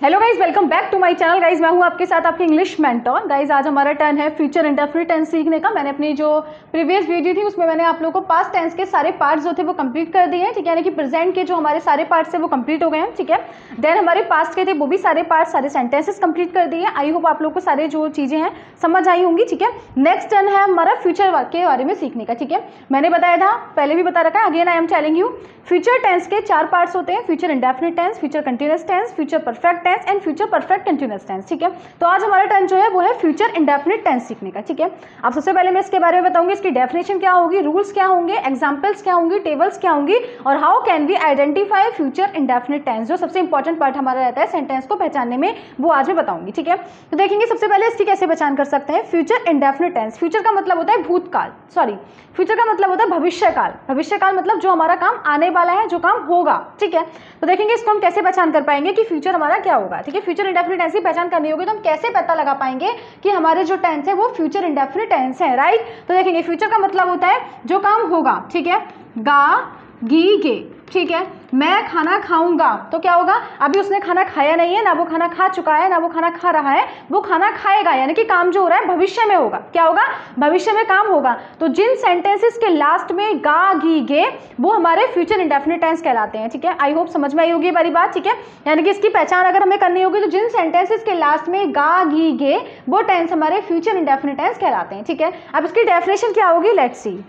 Hello guys, welcome back to my channel. Guys मैं हूं आपके साथ आपकी इंग्लिश मेंटोर। गाइज आज हमारा टर्न है फ्यूचर इंडेफिनिट टेंस सीखने का। मैंने अपनी जो प्रीवियस वीडियो थी उसमें मैंने आप लोगों को पास्ट टेंस के सारे पार्ट्स जो थे वो कंप्लीट कर दिए हैं, ठीक है। यानी कि प्रेजेंट के जो हमारे सारे पार्ट्स थे वो कंप्लीट हो गए हैं, ठीक है। देन हमारे पास्ट के थे वो भी सारे पार्ट्स, सारे सेंटेंसेस कंप्लीट कर दिए। आई होप आप लोग को सारे जो चीज़ें हैं समझ आई होंगी, ठीक है। नेक्स्ट टर्न है हमारा फ्यूचर के बारे में सीखने का, ठीक है। मैंने बताया था, पहले भी बता रखा है, again I am telling you. Future tense के 4 पार्ट्स होते हैं, future indefinite tense, future continuous tense, future perfect tense and future perfect continuous tense, ठीक है। तो आज हमारा टर्न जो है वो है फ्यूचर इंडेफिनिट टेंस सीखने का, ठीक है। अब सबसे पहले मैं इसके बारे में बताऊंगी, इसकी डेफिनेशन क्या होगी, रूल्स क्या होंगे, एग्जांपल्स क्या होंगी, टेबल्स क्या होंगी और how can we identify future indefinite tense, जो सबसे इंपॉर्टेंट पार्ट हमारा रहता है सेंटेंस को पहचानने में, वो आज मैं बताऊंगी, ठीक है। तो देखेंगे सबसे पहले इसकी कैसे पहचान कर सकते हैं। फ्यूचर इंडेफिनिट टेंस, फ्यूचर का मतलब होता है भूतकाल, सॉरी फ्यूचर का मतलब होता है भविष्यकाल। भविष्यकाल मतलब जो हमारा काम आने वाला है, जो काम होगा, ठीक है। तो देखेंगे इसको हम कैसे पहचान कर पाएंगे कि फ्यूचर हमारा क्या होगा, ठीक है। फ्यूचर इंडेफिनिट टेंस की पहचान करनी होगी तो हम कैसे पता लगा पाएंगे कि हमारे जो टेंस है वो फ्यूचर इंडेफिनिट टेंस है, राइट। तो देखेंगे फ्यूचर का मतलब होता है जो काम होगा, ठीक है। गा गी गे, ठीक है। मैं खाना खाऊंगा तो क्या होगा, अभी उसने खाना खाया नहीं है, ना वो खाना खा चुका है, ना वो खाना खा रहा है, वो खाना खाएगा। यानी कि काम जो हो रहा है भविष्य में होगा, क्या होगा, भविष्य में काम होगा। तो जिन सेंटेंसेस के लास्ट में गा गी गे वो हमारे फ्यूचर इंडेफिनिट टेंस कहलाते हैं, ठीक है। आई होप समझ में आई होगी हमारी बात, ठीक है। यानी कि इसकी पहचान अगर हमें करनी होगी तो जिन सेंटेंसेस के लास्ट में गा गी गे वो टेंस हमारे फ्यूचर इंडेफिनिट टेंस कहलाते हैं, ठीक है। अब इसकी डेफिनेशन क्या होगी, लेट्स सी।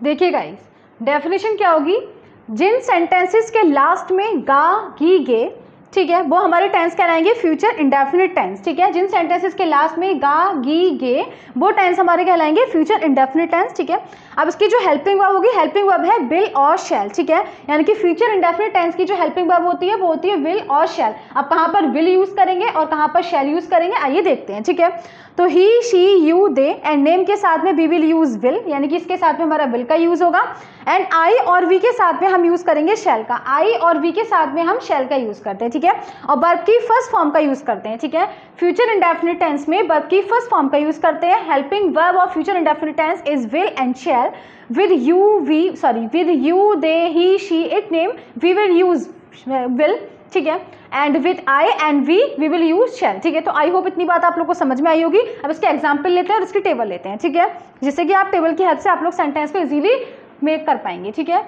देखिए गाइस, डेफिनेशन क्या होगी, जिन सेंटेंसेस के लास्ट में गा गी गे, ठीक है, वो हमारे टेंस कहलाएंगे फ्यूचर इंडेफिनिट टेंस, ठीक है। जिन सेंटेंसेस के लास्ट में गा गी गे वो टेंस हमारे कहलाएंगे फ्यूचर इंडेफिनिट टेंस, ठीक है। अब इसकी जो हेल्पिंग वर्ब होगी, हेल्पिंग वर्ब है विल और शैल, ठीक है। यानी कि फ्यूचर इंडेफिनिट टेंस की जो हेल्पिंग वर्ब होती है वो होती है विल और शैल। अब कहाँ पर विल यूज करेंगे और कहाँ पर शैल यूज करेंगे, आइए देखते हैं, ठीक है। तो he she you they and name के साथ में वी विल यूज विल, यानी कि इसके साथ में हमारा विल का यूज होगा। एंड आई और वी के साथ में हम यूज करेंगे शैल का, आई और वी के साथ में हम शैल का यूज करते हैं, ठीक है। और वर्ब की फर्स्ट फॉर्म का यूज करते हैं, ठीक है। फ्यूचर इंडेफिनिट टेंस में वर्ब की फर्स्ट फॉर्म का यूज करते हैं। Helping verb of future indefinite tense is will and shall. With you they he she it name we will use will, ठीक है। And with I and we will use shall, ठीक है। तो I hope इतनी बात आप लोग को समझ में आई होगी। अब इसके एग्जाम्पल लेते हैं और इसकी टेबल लेते हैं, ठीक है, जिससे कि आप टेबल की हेल्प से आप लोग सेंटेंस को इजीली मेक कर पाएंगे, ठीक है।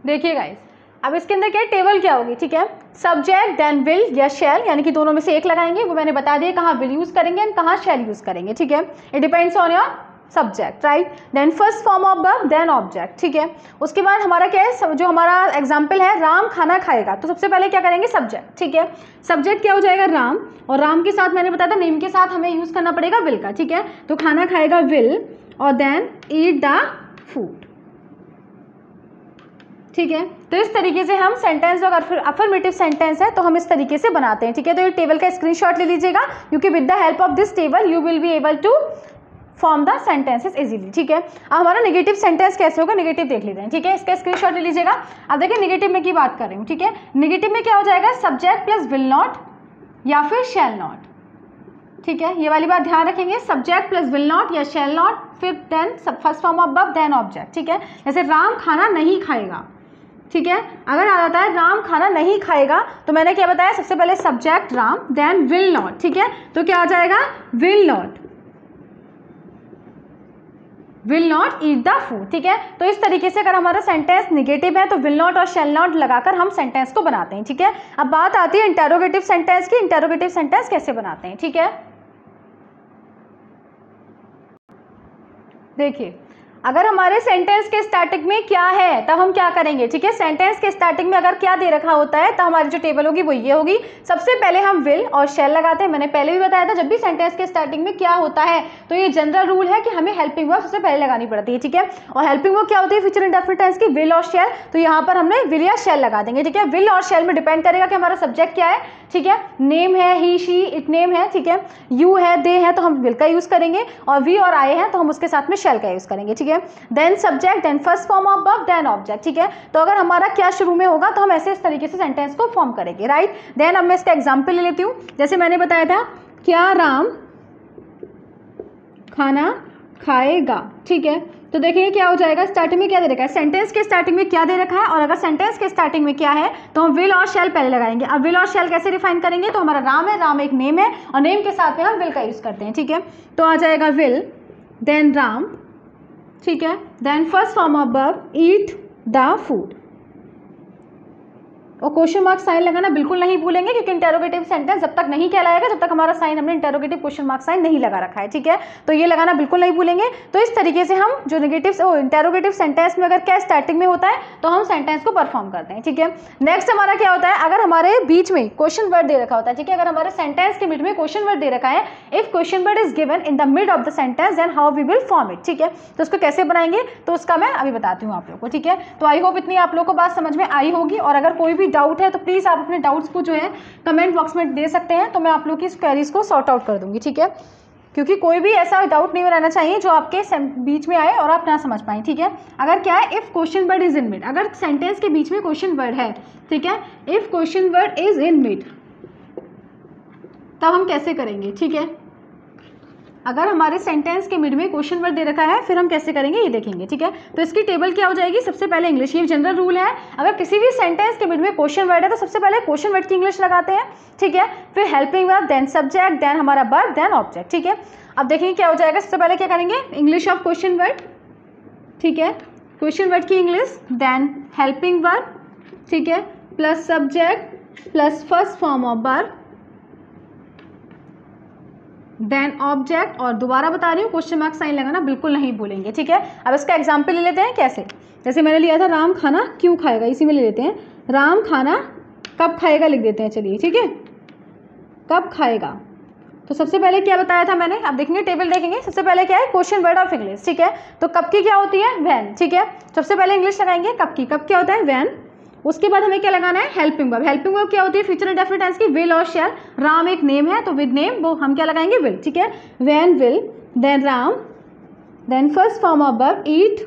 देखिए गाइस, अब इसके अंदर क्या है, टेबल क्या होगी, ठीक है। सब्जेक्ट देन विल या शैल, यानी कि दोनों में से एक लगाएंगे, वो मैंने बता दिया कहाँ विल यूज करेंगे एंड कहाँ शैल यूज करेंगे, ठीक है। It depends on your subject, right. Then first form of verb then object, ठीक है। उसके बाद हमारा क्या है, जो हमारा एग्जाम्पल है राम खाना खाएगा, तो सबसे पहले क्या करेंगे, सब्जेक्ट, ठीक है। सब्जेक्ट क्या हो जाएगा, राम, और राम के साथ मैंने बताया था नेम के साथ हमें यूज करना पड़ेगा विल का, ठीक है। तो खाना खाएगा विल और देन ईट द फूड, ठीक है। तो इस तरीके से हम सेंटेंस, अगर अफर्मेटिव सेंटेंस है तो हम इस तरीके से बनाते हैं, ठीक है। तो ये टेबल का स्क्रीनशॉट ले लीजिएगा, क्योंकि with the help of this table you will be able to form the sentences easily, ठीक है। अब हमारा नेगेटिव सेंटेंस कैसे होगा, नेगेटिव देख लेते हैं, ठीक है। इसका स्क्रीनशॉट ले लीजिएगा। अब देखिए नेगेटिव में की बात कर रही हूँ, ठीक है। नेगेटिव में क्या हो जाएगा, सब्जेक्ट प्लस विल नॉट या फिर शैल नॉट, ठीक है। ये वाली बात ध्यान रखेंगे, सब्जेक्ट प्लस विल नॉट या शैल नॉट, फिर then first form of verb then object, ठीक है। जैसे राम खाना नहीं खाएगा, ठीक है। अगर आ जाता है राम खाना नहीं खाएगा तो मैंने क्या बताया, सबसे पहले subject Ram then will not, ठीक है। तो क्या आ जाएगा, will not eat the food, ठीक है। तो इस तरीके से अगर हमारा सेंटेंस निगेटिव है तो विल नॉट और शैल नॉट लगाकर हम सेंटेंस को बनाते हैं, ठीक है। अब बात आती है इंटेरोगेटिव सेंटेंस की, इंटेरोगेटिव सेंटेंस कैसे बनाते हैं, ठीक है। देखिए, अगर हमारे सेंटेंस के स्टार्टिंग में क्या है तब हम क्या करेंगे, ठीक है। सेंटेंस के स्टार्टिंग में अगर क्या दे रखा होता है तो हमारी जो टेबल होगी वो ये होगी। सबसे पहले हम विल और शैल लगाते हैं। मैंने पहले भी बताया था, जब भी सेंटेंस के स्टार्टिंग में क्या होता है तो ये जनरल रूल है कि हमें हेल्पिंग वर्ब सबसे पहले लगानी पड़ती है, ठीक है। और हेल्पिंग वर्ब क्या होती है फ्यूचर इंडेफिनिट टेंस की, विल और शैल। तो यहाँ पर हमने विल या शैल लगा देंगे, ठीक है। विल और शैल में डिपेंड करेगा कि हमारा सब्जेक्ट क्या है, ठीक है। नेम है ही शी इट नेम है, ठीक है। यू है दे है तो हम विल का यूज करेंगे, और वी और आई है तो हम उसके साथ में शैल का यूज करेंगे, ठीक है। Then subject then first form of verb then object, ठीक है। तो अगर हमारा क्या शुरू में होगा तो हम ऐसे इस तरीके से सेंटेंस को फॉर्म करेंगे, राइट। देन अब मैं इसका एग्जांपल ले लेती हूँ। जैसे मैंने बताया था, क्या राम खाना खाएगा, ठीक है। तो देखिए क्या हो जाएगा, स्टार्टिंग में क्या दे रखा है, सेंटेंस के स्टार्टिंग में क्या दे रखा है, और अगर सेंटेंस के स्टार्टिंग में क्या है तो हम विल और शैल पहले लगाएंगे। अब विल और शैल कैसे डिफाइन करेंगे, तो हमारा राम है, राम एक नेम है और नेम के साथ में हम विल का यूज करते हैं, ठीक है। तो आ जाएगा विल देन राम, ठीक है, then first form of verb eat the food. और क्वेश्चन मार्क साइन लगाना बिल्कुल नहीं भूलेंगे, क्योंकि इंटेरोगेटिव सेंटेंस जब तक नहीं कहलाएगा जब तक हमारा साइन हमने इंटेरोगेटिव क्वेश्चन मार्क साइन नहीं लगा रखा है, ठीक है। तो ये लगाना बिल्कुल नहीं भूलेंगे। तो इस तरीके से हम जो नेगेटिव इंटेरोगेटिव सेंटेंस में अगर क्या स्टार्टिंग में होता है तो हम सेंटेंस को परफॉर्म करते हैं, ठीक है। नेक्स्ट हमारा क्या होता है, अगर हमारे बीच में क्वेश्चन वर्ड दे रखा होता है, ठीक है, अगर हमारे सेंटेंस के मिड में क्वेश्चन वर्ड दे रखा है, if question word is given in the mid of the sentence then how we will form it, ठीक है। तो उसको कैसे बनाएंगे तो उसका मैं अभी बताती हूँ आप लोग को, ठीक है। तो आई होप इतनी आप लोग को बात समझ में आई होगी, और अगर कोई भी डाउट है तो प्लीज आप अपने डाउट्स को जो है कमेंट बॉक्स में दे सकते हैं, तो मैं आप लोग की क्वेरीज को सॉर्ट आउट कर दूंगी, ठीक है। क्योंकि कोई भी ऐसा डाउट नहीं रहना चाहिए जो आपके बीच में आए और आप ना समझ पाए, ठीक है। अगर क्या है, if question word is in mid, अगर सेंटेंस के बीच में क्वेश्चन वर्ड है, ठीक है, if question word is in mid, तब हम कैसे करेंगे, ठीक है। अगर हमारे सेंटेंस के मिड में क्वेश्चन वर्ड दे रखा है फिर हम कैसे करेंगे ये देखेंगे, ठीक है। तो इसकी टेबल क्या हो जाएगी, सबसे पहले इंग्लिश, ये जनरल रूल है, अगर किसी भी सेंटेंस के मिड में क्वेश्चन वर्ड है तो सबसे पहले क्वेश्चन वर्ड की इंग्लिश लगाते हैं, ठीक है। फिर helping verb, then subject, then हमारा वर्ब, देन ऑब्जेक्ट, ठीक है। अब देखिए क्या हो जाएगा, सबसे पहले क्या करेंगे, इंग्लिश ऑफ क्वेश्चन वर्ड, ठीक है, क्वेश्चन वर्ड की इंग्लिश, देन हेल्पिंग वर्ब, ठीक है, plus subject plus first form of verb, then object, और दोबारा बता रही हूँ क्वेश्चन मार्क साइन लगाना बिल्कुल नहीं भूलेंगे, ठीक है। अब इसका एग्जांपल ले लेते हैं, कैसे, जैसे मैंने लिया था राम खाना क्यों खाएगा, इसी में ले लेते हैं, राम खाना कब खाएगा लिख देते हैं, चलिए, ठीक है, कब खाएगा। तो सबसे पहले क्या बताया था मैंने, अब देखेंगे टेबल देखेंगे, सबसे पहले क्या है, क्वेश्चन वर्ड ऑफ इंग्लिश, ठीक है। तो कब की क्या होती है, व्हेन, ठीक है। सबसे पहले इंग्लिश लगाएंगे कब की, कब क्या होता है, व्हेन। उसके बाद हमें क्या लगाना है, हेल्पिंग वर्ब। हेल्पिंग वर्ब क्या होती है, फ्यूचर इंडेफिनिट टेंस की, विल और शैल। राम एक नेम है तो विद नेम वो हम क्या लगाएंगे, विल, ठीक है। When will, then Ram, then first form of verb eat,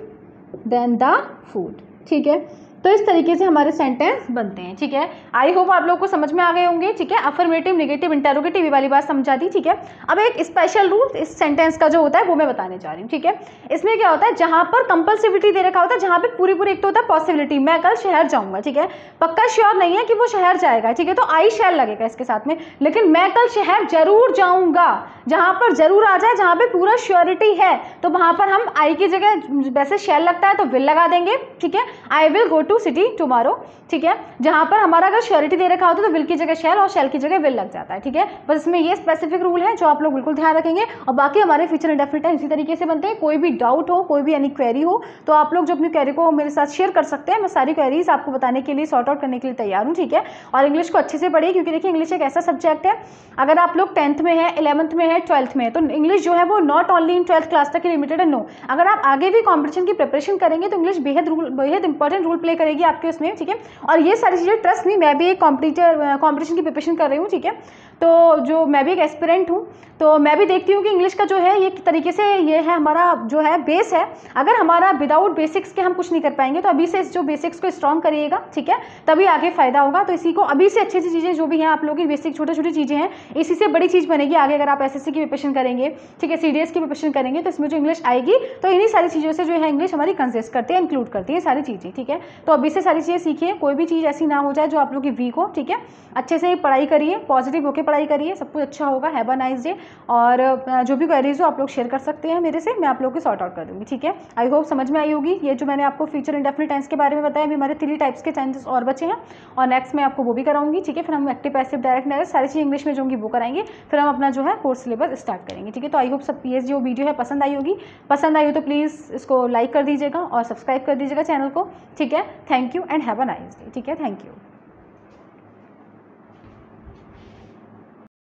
then the food, ठीक है। तो इस तरीके से हमारे सेंटेंस बनते हैं, ठीक है। आई होप आप लोग को समझ में आ गए होंगे, ठीक है। अफर्मेटिव, नेगेटिव, इंटेरोगेटिव ये वाली बात समझा दी, ठीक है। अब एक स्पेशल रूल इस सेंटेंस का जो होता है वो मैं बताने जा रही हूँ, ठीक है। इसमें क्या होता है, जहां पर कंपल्सिविटी दे रखा होता है, जहां पे पूरी पूरी, एक तो होता है पॉसिबिलिटी, मैं कल शहर जाऊंगा, ठीक है, पक्का श्योर नहीं है कि वो शहर जाएगा, ठीक है, तो आई शैल लगेगा इसके साथ में, लेकिन मैं कल शहर जरूर जाऊंगा, जहां पर जरूर आ जाए, जहां पे पूरा श्योरिटी है, तो वहां पर हम आई की जगह वैसे शैल लगता है तो विल लगा देंगे, ठीक है। I will go to city tomorrow, ठीक है। जहां पर हमारा अगर श्योरिटी दे रखा होता है तो विल की जगह शैल और शैल की जगह विल लग जाता है, ठीक है। बस इसमें ये स्पेसिफिक रूल है जो आप लोग बिल्कुल ध्यान रखेंगे, और बाकी हमारे फ्यूचर इंडेफिनिट इसी तरीके से बनते हैं। कोई भी डाउट हो, कोई भी एनी क्वेरी हो तो आप लोग जो अपनी क्वेरी को मेरे साथ शेयर कर सकते हैं, मैं सारी क्वेरीज आपको बताने के लिए, सॉर्ट आउट करने के लिए तैयार हूँ, ठीक है। और इंग्लिश को अच्छे से पढ़िए, क्योंकि देखिए इंग्लिश एक ऐसा सब्जेक्ट है, अगर आप लोग 10th में है, 11th में है, 12th में है, तो इंग्लिश जो है वो not only in 12th class तक ही लिमिटेड है, नो। अगर आप आगे भी कॉम्पिटिशन की प्रिपरेशन करेंगे तो इंग्लिश बेहद इंपॉर्टेंट रोल प्ले करेगी आपके उसमें, ठीक है। और ये सारी चीज़ें ट्रस्ट नहीं, मैं भी एक कॉम्पिटिशन की प्रिपरेशन कर रही हूँ, ठीक है। तो जो मैं भी एक एस्पिरेंट हूँ, तो मैं भी देखती हूँ कि इंग्लिश का जो है ये तरीके से ये है हमारा जो है बेस है। अगर हमारा विदाउट बेसिक्स के हम कुछ नहीं कर पाएंगे, तो अभी से जो बेसिक्स को स्ट्रॉन्ग करिएगा, ठीक है, तभी आगे फायदा होगा। तो इसी को अभी से अच्छी चीज़ें जो भी हैं आप लोगों की बेसिक छोटी छोटी चीज़ें हैं, इसी से बड़ी चीज़ बनेगी आगे। अगर आप एसएससी की प्रिपरेशन करेंगे, ठीक है, सीडीएस की प्रिपरेशन करेंगे, तो इसमें जो इंग्लिश आएगी तो इन्हीं सारी चीज़ों से जो है इंग्लिश हमारी कंसिस्ट करती है, इंक्लूड करती है सारी चीज़ें, ठीक है। तो अभी से सारी चीज़ें सीखिए, कोई भी चीज़ ऐसी ना हो जाए जो आप लोग की वीक हो, ठीक है। अच्छे से पढ़ाई करिए, पॉजिटिव होकर पढ़ाई करिए, सब कुछ अच्छा होगा। Have a nice day. और जो भी क्वेरीज हो आप लोग शेयर कर सकते हैं मेरे से, मैं आप लोगों की सॉर्ट आउट कर दूंगी, ठीक है। आई होप समझ में आई होगी। ये जो मैंने आपको फ्यूचर इंडेफिनिट टेंस के बारे में बताया, अभी हमारे 3 टाइप्स के टेंसेस और बचे हैं, और नेक्स्ट मैं आपको वो भी कराऊंगी, ठीक है। फिर हम एक्टिव, पैसिव, डायरेक्ट, डायरेक्ट सारी चीज़ इंग्लिश में जो होंगी वो कराएंगे, फिर हम अपना जो है कोर्स सिलेबस स्टार्ट करेंगे, ठीक है। तो आई होप सब ये जो वीडियो है पसंद आई होगी। पसंद आई हो तो प्लीज़ इसको लाइक कर दीजिएगा और सब्सक्राइब कर दीजिएगा चैनल को, ठीक है। Thank you and have a nice day, ठीक है। Thank you.